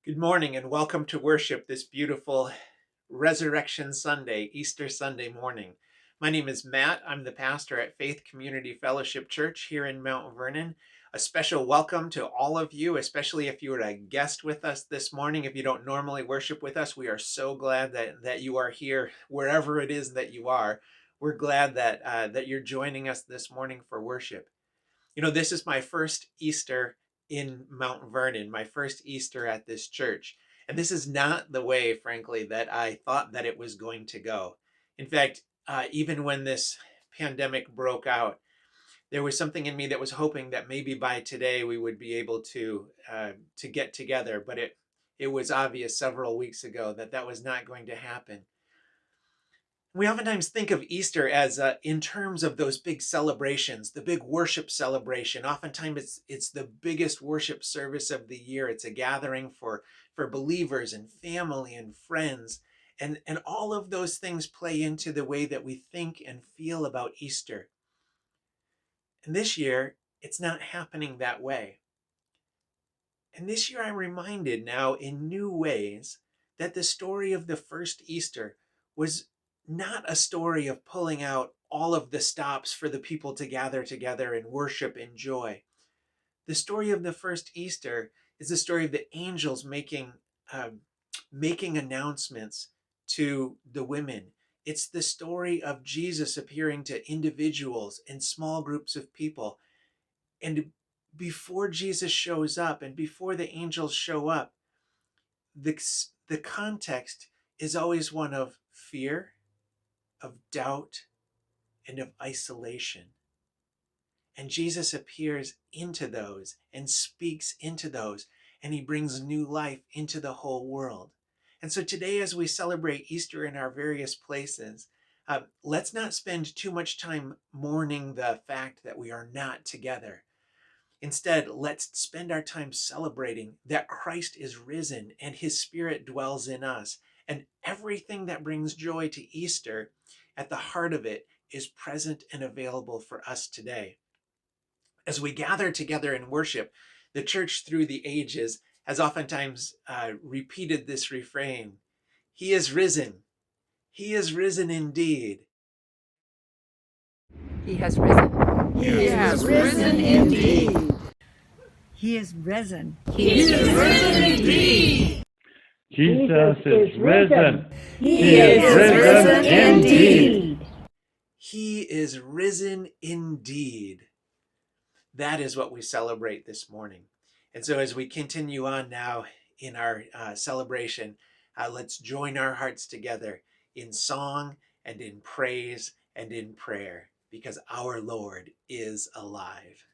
Good morning and welcome to worship this beautiful Resurrection Sunday, Easter Sunday morning. My name is Matt. I'm the pastor at Faith Community Fellowship Church here in Mount Vernon. A special welcome to all of you, especially if you were a guest with us this morning. If you don't normally worship with us, we are so glad that you are here wherever it is that you are. We're glad that you're joining us this morning for worship. You know, this is my first Easter in Mount Vernon, my first Easter at this church. And this is not the way, frankly, that I thought that it was going to go. In fact, even when this pandemic broke out, there was something in me that was hoping that maybe by today we would be able to get together. But it was obvious several weeks ago that that was not going to happen. We oftentimes think of Easter as in terms of those big celebrations, the big worship celebration. Oftentimes it's the biggest worship service of the year. It's a gathering for believers and family and friends. And all of those things play into the way that we think and feel about Easter. And this year, it's not happening that way. And this year I'm reminded now in new ways that the story of the first Easter was not a story of pulling out all of the stops for the people to gather together and worship and joy. The story of the first Easter is the story of the angels making announcements to the women. It's the story of Jesus appearing to individuals and small groups of people. And before Jesus shows up and before the angels show up, the, the context is always one of fear, of doubt, and of isolation. And Jesus appears into those and speaks into those, and he brings new life into the whole world. And so today, as we celebrate Easter in our various places, let's not spend too much time mourning the fact that we are not together. Instead, let's spend our time celebrating that Christ is risen and his Spirit dwells in us. And everything that brings joy to Easter, at the heart of it, is present and available for us today. As we gather together in worship, the church through the ages has oftentimes repeated this refrain: He is risen. He is risen indeed. He has risen. He has risen indeed. He is risen. He is risen indeed. Jesus is risen. He is risen indeed. He is risen indeed. That is what we celebrate this morning. And so as we continue on now in our celebration, let's join our hearts together in song and in praise and in prayer, because our Lord is alive.